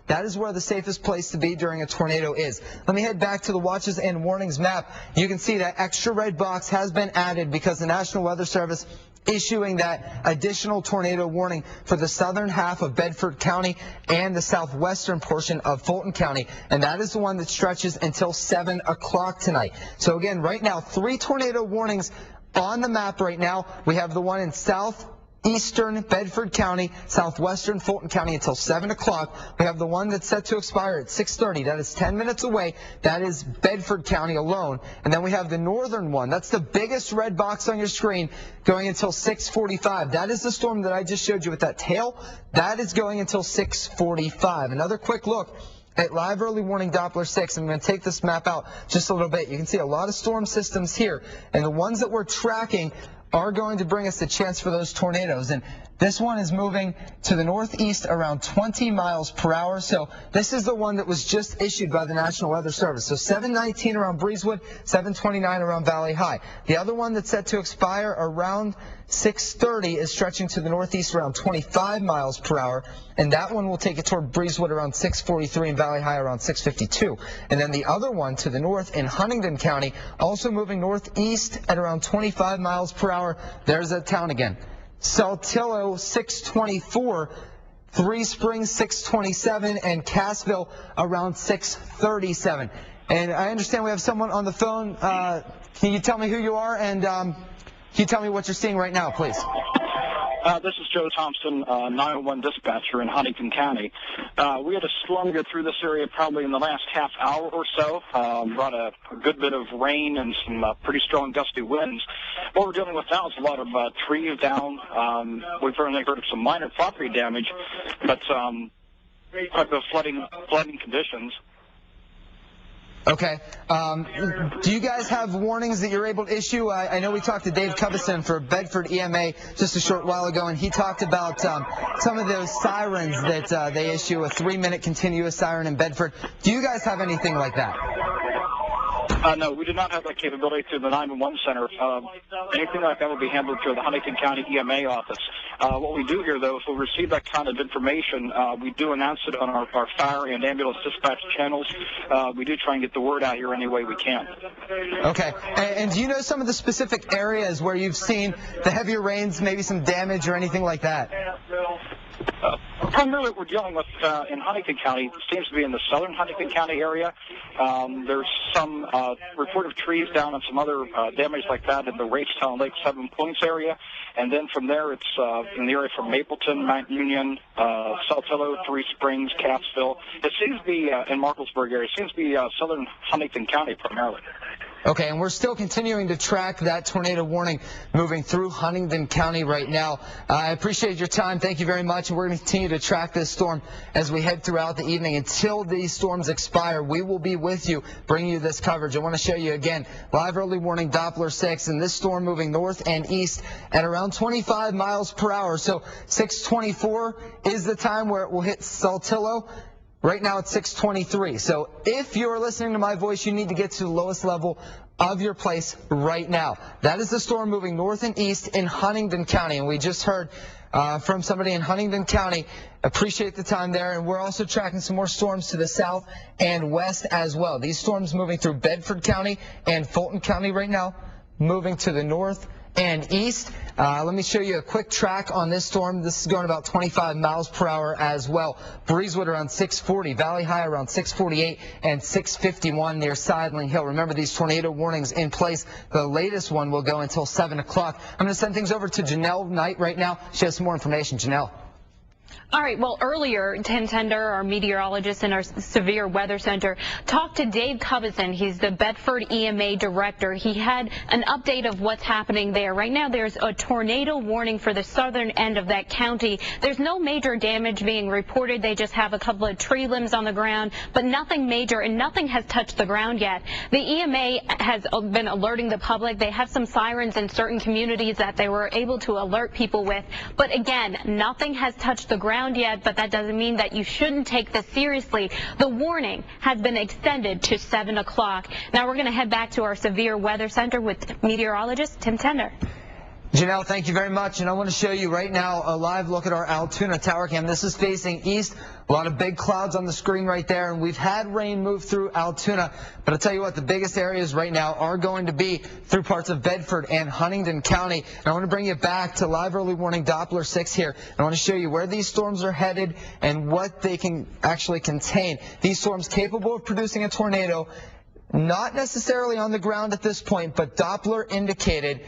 That is where the safest place to be during a tornado is. Let me head back to the watches and warnings map. You can see that extra red box has been added because the National Weather Service issuing that additional tornado warning for the southern half of Bedford County and the southwestern portion of Fulton County. And that is the one that stretches until 7 o'clock tonight. So again, right now, 3 tornado warnings on the map right now. We have the one in southeastern Bedford County, southwestern Fulton County until 7 o'clock. We have the one that's set to expire at 6:30. That is 10 minutes away. That is Bedford County alone. And then we have the northern one. That's the biggest red box on your screen going until 6:45. That is the storm that I just showed you with that tail. That is going until 6:45. Another quick look at Live Early Warning Doppler 6. I'm going to take this map out just a little bit. You can see a lot of storm systems here, and the ones that we're tracking are going to bring us a chance for those tornadoes. And this one is moving to the northeast around 20 miles per hour. So this is the one that was just issued by the National Weather Service. So 7:19 around Breezewood, 7:29 around Valley High. The other one that's set to expire around 6:30 is stretching to the northeast around 25 miles per hour, and that one will take it toward Breezewood around 6:43 and Valley High around 6:52. And then the other one to the north in Huntingdon County, also moving northeast at around 25 miles per hour. There's that town again. Saltillo 6:24, Three Springs 6:27, and Cassville around 6:37. And I understand we have someone on the phone. Can you tell me who you are, and can you tell me what you're seeing right now, please? This is Joe Thompson, 911 dispatcher in Huntingdon County. We had a storm go through this area probably in the last half hour or so. Brought a good bit of rain and some pretty strong gusty winds. What we're dealing with now is a lot of trees down. We've only heard of some minor property damage, but type of flooding conditions. Okay. Do you guys have warnings that you're able to issue? I know we talked to Dave Covison for Bedford EMA just a short while ago, and he talked about some of those sirens that they issue, a 3-minute continuous siren in Bedford. Do you guys have anything like that? No, we do not have that capability through the 911 center. Anything like that would be handled through the Huntington County EMA office. What we do here, though, if we receive that kind of information, we do announce it on our fire and ambulance dispatch channels. We do try and get the word out here any way we can. Okay. And do you know some of the specific areas where you've seen the heavier rains, maybe some damage or anything like that? Primarily what we're dealing with in Huntington County seems to be in the southern Huntington County area. There's some report of trees down and some other damage like that in the Racetown Lake 7 Points area. And then from there, it's in the area from Mapleton, Mount Union, Saltillo, Three Springs, Capsville. It seems to be in Marklesburg area. It seems to be southern Huntington County primarily. Okay, and we're still continuing to track that tornado warning moving through Huntington County right now. I appreciate your time. Thank you very much. And we're going to continue to track this storm as we head throughout the evening. Until these storms expire, we will be with you, bringing you this coverage. I want to show you again, live early warning Doppler 6, and this storm moving north and east at around 25 miles per hour. So 6:24 is the time where it will hit Saltillo. Right now it's 6:23. So if you're listening to my voice, you need to get to the lowest level of your place right now. That is the storm moving north and east in Huntington County. And we just heard from somebody in Huntington County. Appreciate the time there. And we're also tracking some more storms to the south and west as well. These storms moving through Bedford County and Fulton County right now, moving to the north and east. Let me show you a quick track on this storm. This is going about 25 miles per hour as well. Breezewood around 640, Valley High around 648 and 651 near Sidling Hill. Remember, these tornado warnings in place. The latest one will go until 7 o'clock. I'm going to send things over to Janelle Knight right now. She has some more information. Janelle. All right, well, earlier, Tim Tender, our meteorologist in our Severe Weather Center, talked to Dave Covison. He's the Bedford EMA director. He had an update of what's happening there. Right now, there's a tornado warning for the southern end of that county. There's no major damage being reported. They just have a couple of tree limbs on the ground, but nothing major, and nothing has touched the ground yet. The EMA has been alerting the public. They have some sirens in certain communities that they were able to alert people with. But again, nothing has touched the ground yet, but that doesn't mean that you shouldn't take this seriously. The warning has been extended to 7 o'clock. Now we're going to head back to our Severe Weather Center with meteorologist Tim Tender. Janelle, thank you very much. And I want to show you right now a live look at our Altoona tower cam. This is facing east. A lot of big clouds on the screen right there. And we've had rain move through Altoona. But I'll tell you what, the biggest areas right now are going to be through parts of Bedford and Huntington County. And I want to bring you back to live early warning Doppler 6 here. I want to show you where these storms are headed and what they can actually contain. These storms capable of producing a tornado, not necessarily on the ground at this point, but Doppler indicated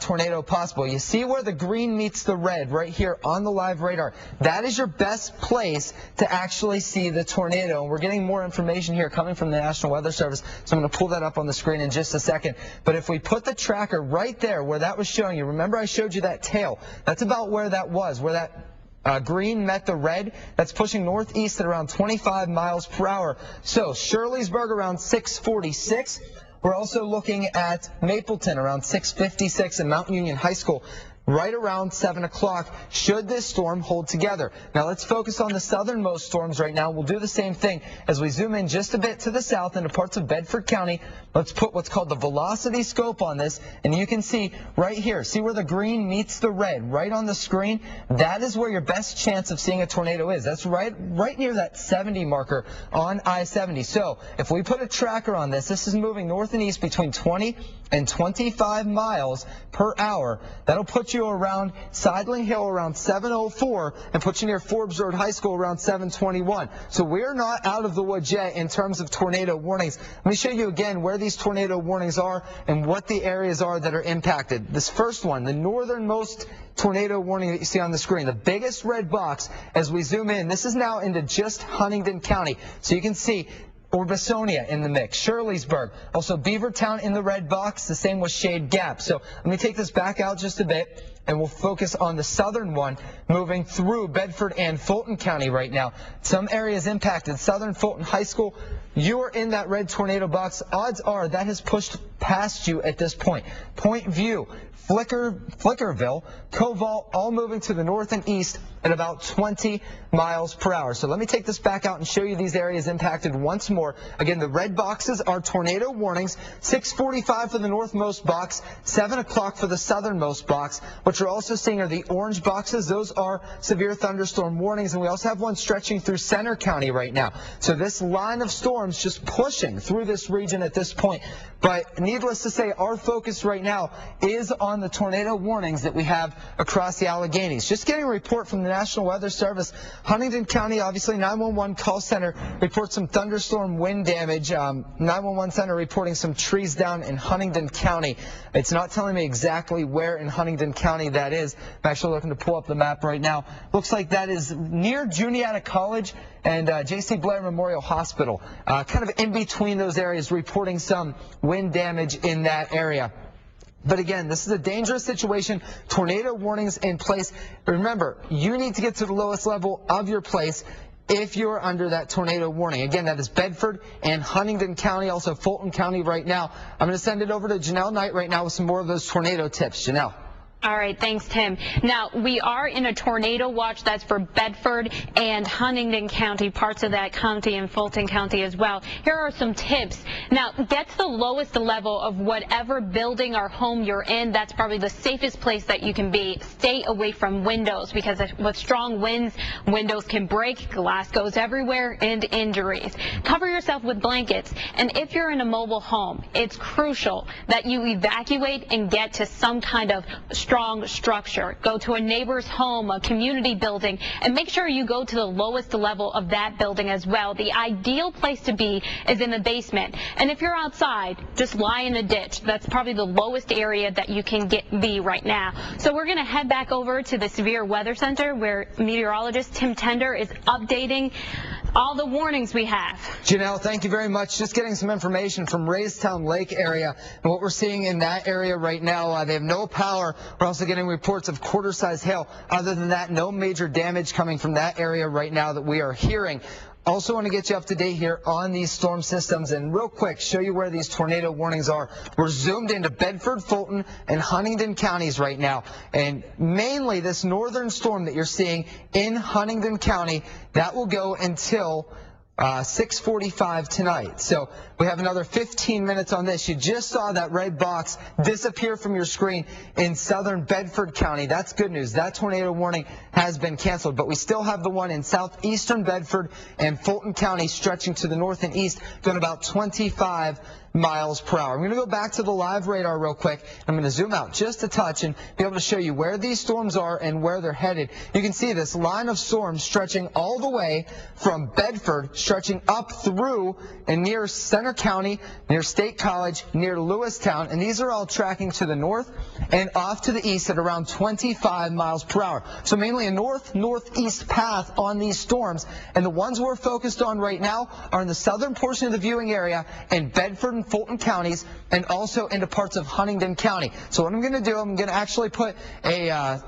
tornado possible. You see where the green meets the red right here on the live radar. That is your best place to actually see the tornado. And we're getting more information here coming from the National Weather Service, so I'm going to pull that up on the screen in just a second. But if we put the tracker right there where that was showing you, remember I showed you that tail. That's about where that was, where that green met the red. That's pushing northeast at around 25 miles per hour. So Shirleysburg around 646. We're also looking at Mapleton around 656 and Mount Union High School right around 7 o'clock should this storm hold together. Now let's focus on the southernmost storms right now. We'll do the same thing as we zoom in just a bit to the south into parts of Bedford County. Let's put what's called the velocity scope on this, and you can see right here, see where the green meets the red right on the screen? That is where your best chance of seeing a tornado is. That's right near that 70 marker on I-70. So if we put a tracker on this, this is moving north and east between 20 and 25 miles per hour. That'll put you around Sidling Hill around 7:04 and put you near Forbes Road High School around 7:21. So we're not out of the woods yet in terms of tornado warnings. Let me show you again where these tornado warnings are and what the areas are that are impacted. This first one, the northernmost tornado warning that you see on the screen, the biggest red box as we zoom in, this is now into just Huntington County. So you can see Orbisonia in the mix, Shirleysburg, also Beavertown in the red box, the same with Shade Gap. So let me take this back out just a bit, and we'll focus on the southern one, moving through Bedford and Fulton County right now. Some areas impacted. Southern Fulton High School, you are in that red tornado box. Odds are that has pushed past you at this point. Point View, Flickerville, Covalt, all moving to the north and east at about 20 miles per hour. So let me take this back out and show you these areas impacted once more. Again, the red boxes are tornado warnings, 6:45 for the northmost box, 7 o'clock for the southernmost box. What you're also seeing are the orange boxes. Those are severe thunderstorm warnings, and we also have one stretching through Center County right now. So this line of storms just pushing through this region at this point. But needless to say, our focus right now is on the tornado warnings that we have across the Alleghenies. Just getting a report from the National Weather Service. Huntingdon County, obviously 911 call center reports some thunderstorm wind damage. 911 center reporting some trees down in Huntingdon County. It's not telling me exactly where in Huntingdon County that is. I'm actually looking to pull up the map right now. Looks like that is near Juniata College and J.C. Blair Memorial Hospital. Kind of in between those areas, reporting some wind damage in that area. But again, this is a dangerous situation. Tornado warnings in place. Remember, you need to get to the lowest level of your place if you're under that tornado warning. Again, that is Bedford and Huntingdon County, also Fulton County right now. I'm going to send it over to Janelle Knight right now with some more of those tornado tips. Janelle. All right, thanks, Tim. Now, we are in a tornado watch. That's for Bedford and Huntingdon County, parts of that county, and Fulton County as well. Here are some tips. Now, get to the lowest level of whatever building or home you're in. That's probably the safest place that you can be. Stay away from windows, because with strong winds, windows can break, glass goes everywhere, and injuries. Cover yourself with blankets. And if you're in a mobile home, it's crucial that you evacuate and get to some kind of strong structure. Go to a neighbor's home, a community building, and make sure you go to the lowest level of that building as well. The ideal place to be is in the basement. And if you're outside, just lie in a ditch. That's probably the lowest area that you can be right now. So we're going to head back over to the Severe Weather Center, where meteorologist Tim Tender is updating all the warnings we have. Janelle, thank you very much. Just getting some information from Raystown Lake area, and what we're seeing in that area right now, they have no power. We're also getting reports of quarter-size hail. Other than that, no major damage coming from that area right now that we are hearing. Also want to get you up to date here on these storm systems, and real quick show you where these tornado warnings are. We're zoomed into Bedford, Fulton, and Huntingdon counties right now, and mainly this northern storm that you're seeing in Huntingdon County, that will go until 6:45 tonight. So we have another 15 minutes on this. You just saw that red box disappear from your screen in southern Bedford County. That's good news. That tornado warning has been canceled, but we still have the one in southeastern Bedford and Fulton County stretching to the north and east, going about 25 miles per hour. I'm going to go back to the live radar real quick. I'm going to zoom out just a touch and be able to show you where these storms are and where they're headed. You can see this line of storms stretching all the way from Bedford, stretching up through and near Center County, near State College, near Lewistown, and these are all tracking to the north and off to the east at around 25 miles per hour. So mainly a north-northeast path on these storms, and the ones we're focused on right now are in the southern portion of the viewing area in Bedford and Fulton counties, and also into parts of Huntingdon County. So what I'm going to do, I'm going to actually put a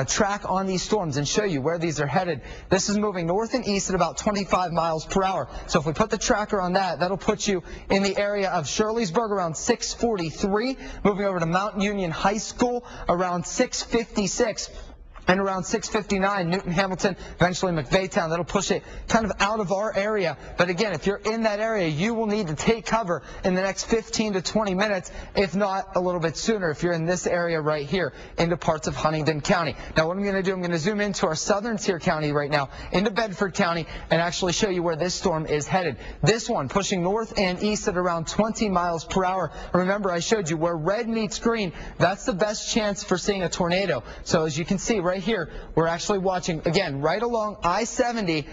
track on these storms and show you where these are headed. This is moving north and east at about 25 miles per hour. So if we put the tracker on that, that'll put you in the area of Shirleysburg around 6:43, moving over to Mount Union High School around 6:56. And around 6:59, Newton Hamilton, eventually McVaytown. That'll push it kind of out of our area. But again, if you're in that area, you will need to take cover in the next 15 to 20 minutes, if not a little bit sooner, if you're in this area right here, into parts of Huntingdon County. Now, what I'm going to do, I'm going to zoom into our southern tier county right now, into Bedford County, and actually show you where this storm is headed. This one pushing north and east at around 20 miles per hour. Remember, I showed you where red meets green, that's the best chance for seeing a tornado. So as you can see right here, we're actually watching, again, right along I-70.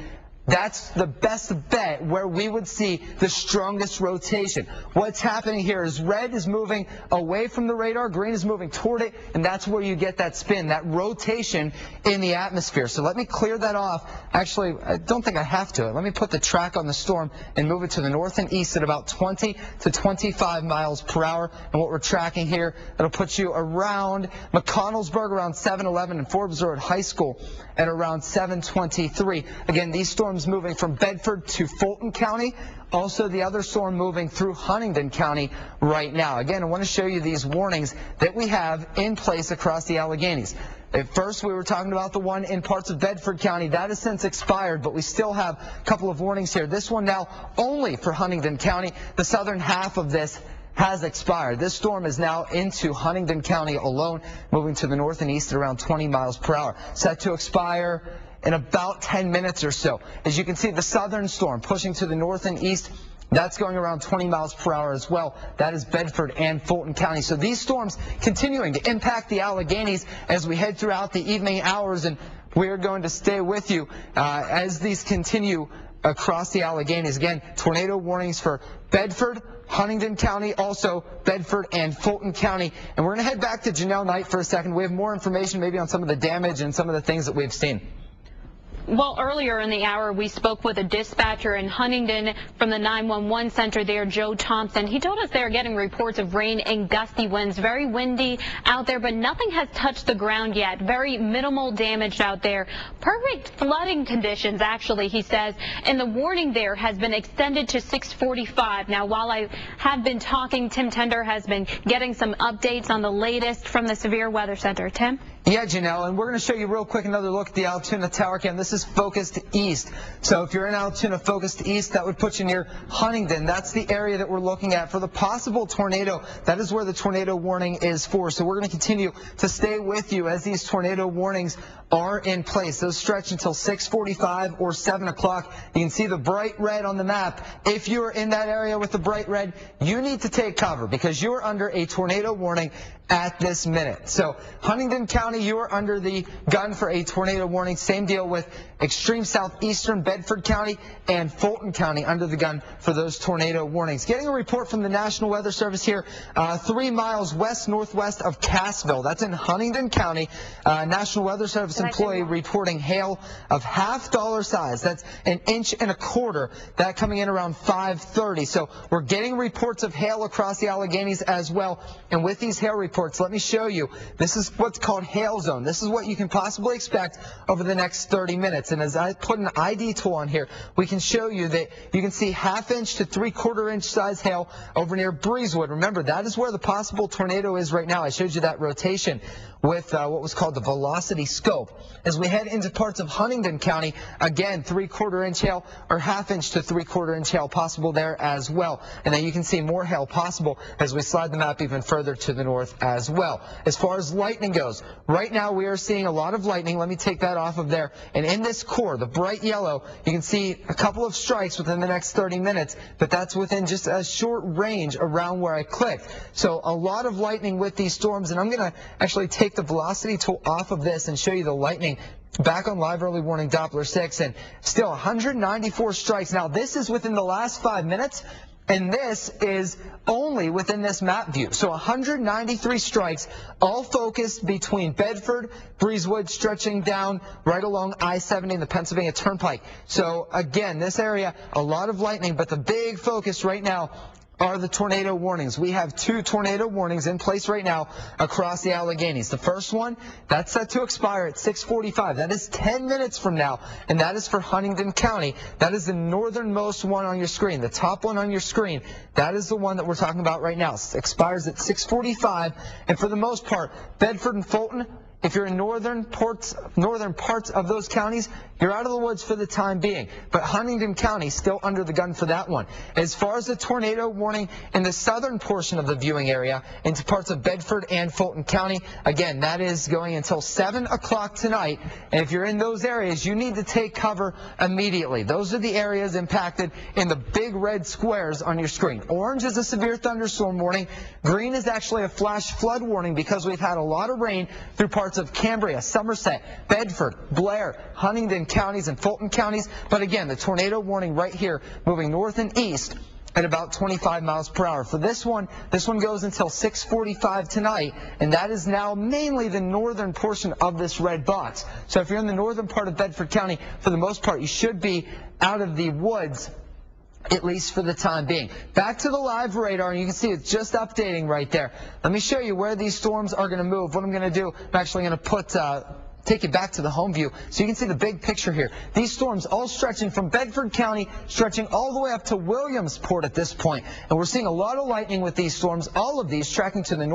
that's the best bet where we would see the strongest rotation. What's happening here is red is moving away from the radar, green is moving toward it, and that's where you get that spin, that rotation in the atmosphere. So let me clear that off. Actually, I don't think I have to. Let me put the track on the storm and move it to the north and east at about 20 to 25 miles per hour. And what we're tracking here, it'll put you around McConnellsburg around 7:11 and Forbes Road High School at around 7:23. Again, these storms moving from Bedford to Fulton County. Also, the other storm moving through Huntingdon County right now. Again, I want to show you these warnings that we have in place across the Alleghenies. At first, we were talking about the one in parts of Bedford County. That has since expired, but we still have a couple of warnings here. This one now only for Huntingdon County. The southern half of this has expired. This storm is now into Huntingdon County alone, moving to the north and east at around 20 miles per hour. Set to expire in about 10 minutes or so. As you can see, the southern storm pushing to the north and east, that's going around 20 miles per hour as well. That is Bedford and Fulton County. So these storms continuing to impact the Alleghenies as we head throughout the evening hours, and we're going to stay with you as these continue across the Alleghenies. Again, tornado warnings for Bedford, Huntingdon County, also Bedford and Fulton County. And we're going to head back to Janelle Knight for a second. We have more information maybe on some of the damage and some of the things that we've seen. Well, earlier in the hour, we spoke with a dispatcher in Huntingdon from the 911 center there, Joe Thompson. He told us they're getting reports of rain and gusty winds, very windy out there, but nothing has touched the ground yet. Very minimal damage out there. Perfect flooding conditions, actually, he says. And the warning there has been extended to 6:45. Now, while I have been talking, Tim Tender has been getting some updates on the latest from the Severe Weather Center. Tim? Yeah, Janelle, and we're going to show you real quick another look at the Altoona Tower Cam. This is focused east. So if you're in Altoona focused east, that would put you near Huntingdon. That's the area that we're looking at for the possible tornado. That is where the tornado warning is for. So we're going to continue to stay with you as these tornado warnings are in place. Those stretch until 6:45 or 7 o'clock. You can see the bright red on the map. If you're in that area with the bright red, you need to take cover because you're under a tornado warning at this minute. So Huntingdon County, you are under the gun for a tornado warning. Same deal with extreme southeastern Bedford County and Fulton County under the gun for those tornado warnings. Getting a report from the National Weather Service here, 3 miles west-northwest of Cassville. That's in Huntingdon County. National Weather Service employee reporting hail of half-dollar size. That's 1.25 inches. That coming in around 5:30. So we're getting reports of hail across the Alleghenies as well. And with these hail reports, let me show you. This is what's called hail zone. This is what you can possibly expect over the next 30 minutes. And as I put an ID tool on here, we can show you that you can see 1/2 inch to 3/4 inch size hail over near Breezewood. Remember, that is where the possible tornado is right now. I showed you that rotation with what was called the velocity scope. As we head into parts of Huntingdon County, again, 3/4 inch hail or 1/2 inch to 3/4 inch hail possible there as well. And then you can see more hail possible as we slide the map even further to the north as well. As far as lightning goes, right now we are seeing a lot of lightning. Let me take that off of there. And in this core, the bright yellow, you can see a couple of strikes within the next 30 minutes, but that's within just a short range around where I clicked. So a lot of lightning with these storms, and I'm going to actually take the velocity tool off of this and show you the lightning back on Live Early Warning Doppler 6, and still 194 strikes. Now, this is within the last 5 minutes, and this is only within this map view. So 193 strikes, all focused between Bedford, Breezewood, stretching down right along I-70 and the Pennsylvania Turnpike. So again, this area, a lot of lightning, but the big focus right now are the tornado warnings. We have 2 tornado warnings in place right now across the Alleghenies. The first one, that's set to expire at 6:45. That is 10 minutes from now, and that is for Huntingdon County. That is the northernmost one on your screen. The top one on your screen, that is the one that we're talking about right now. It expires at 6:45, and for the most part, Bedford and Fulton, if you're in northern parts of those counties, you're out of the woods for the time being. But Huntingdon County still under the gun for that one. As far as the tornado warning in the southern portion of the viewing area into parts of Bedford and Fulton County, again, that is going until 7 o'clock tonight. And if you're in those areas, you need to take cover immediately. Those are the areas impacted in the big red squares on your screen. Orange is a severe thunderstorm warning. Green is actually a flash flood warning because we've had a lot of rain through parts parts of Cambria, Somerset, Bedford, Blair, Huntingdon counties, and Fulton counties. But again, the tornado warning right here, moving north and east at about 25 miles per hour. For this one goes until 6:45 tonight, and that is now mainly the northern portion of this red box. So if you're in the northern part of Bedford County, for the most part, you should be out of the woods, at least for the time being. Back to the live radar, and you can see it's just updating right there. Let me show you where these storms are going to move. What I'm going to do, I'm actually going to take you back to the home view so you can see the big picture here. These storms all stretching from Bedford County, stretching all the way up to Williamsport at this point. And we're seeing a lot of lightning with these storms, all of these tracking to the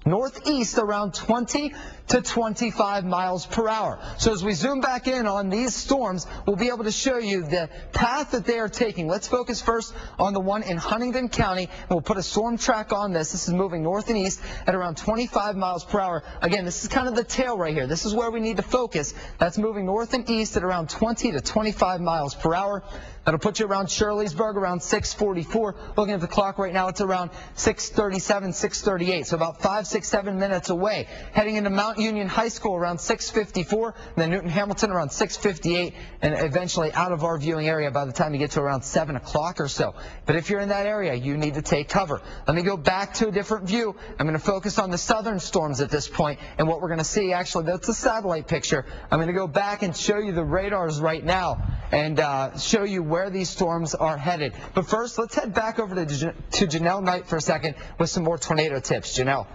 northeast around 20 to 25 miles per hour. So as we zoom back in on these storms, we'll be able to show you the path that they are taking. Let's focus first on the one in Huntingdon County, and we'll put a storm track on this. This is moving north and east at around 25 miles per hour. Again, this is kind of the tail right here. This is where we need to focus. That's moving north and east at around 20 to 25 miles per hour. That'll put you around Shirleysburg around 6:44. Looking at the clock right now, it's around 6:37, 6:38, so about 5, 6, 7 minutes away. Heading into Mount Union High School around 6:54, then Newton Hamilton around 6:58, and eventually out of our viewing area by the time you get to around 7 o'clock or so. But if you're in that area, you need to take cover. Let me go back to a different view. I'm going to focus on the southern storms at this point, and what we're going to see, actually, that's a satellite picture. I'm going to go back and show you the radars right now and show you where these storms are headed. But first, let's head back over to Janelle Knight for a second with some more tornado tips. Janelle.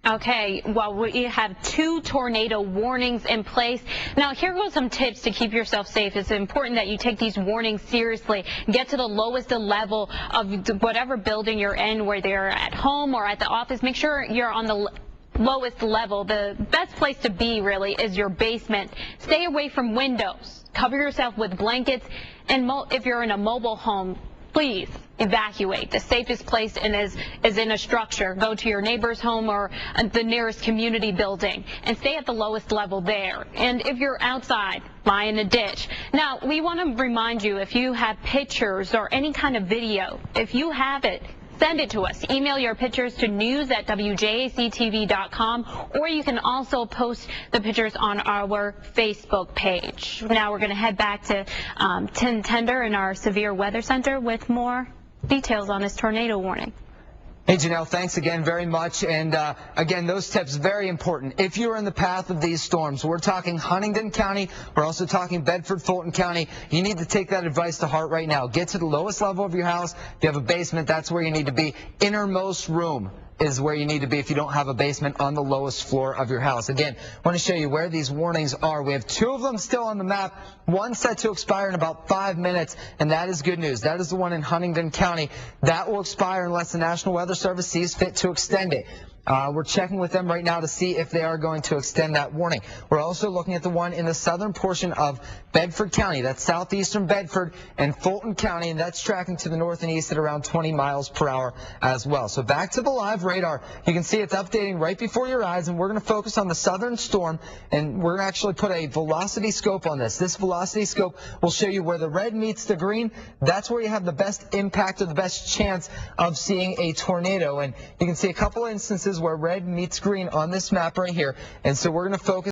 Okay, well, we have 2 tornado warnings in place. Now, here go some tips to keep yourself safe. It's important that you take these warnings seriously. Get to the lowest level of whatever building you're in, whether you're at home or at the office. Make sure you're on the lowest level. The best place to be, really, is your basement. Stay away from windows. Cover yourself with blankets. And if you're in a mobile home, please evacuate. The safest place is in a structure. Go to your neighbor's home or the nearest community building and stay at the lowest level there. And if you're outside, lie in a ditch. Now, we want to remind you, if you have pictures or any kind of video, if you have it, send it to us. Email your pictures to news@wjactv.com, or you can also post the pictures on our Facebook page. Now we're going to head back to Tim Tender in our Severe Weather Center with more details on this tornado warning. Hey, Janelle, thanks again very much. And again, those tips, very important. If you're in the path of these storms, we're talking Huntingdon County, we're also talking Bedford, Fulton County. You need to take that advice to heart right now. Get to the lowest level of your house. If you have a basement, that's where you need to be. Innermost room is where you need to be if you don't have a basement, on the lowest floor of your house. Again, I want to show you where these warnings are. We have 2 of them still on the map, one set to expire in about 5 minutes, and that is good news. That is the one in Huntingdon County. That will expire unless the National Weather Service sees fit to extend it. We're checking with them right now to see if they are going to extend that warning. We're also looking at the one in the southern portion of Bedford County. That's southeastern Bedford and Fulton County, and that's tracking to the north and east at around 20 miles per hour as well. So back to the live radar. You can see it's updating right before your eyes, and we're going to focus on the southern storm, and we're going to actually put a velocity scope on this. This velocity scope will show you where the red meets the green. That's where you have the best impact or the best chance of seeing a tornado. And you can see a couple instances where red meets green on this map right here. And so we're going to focus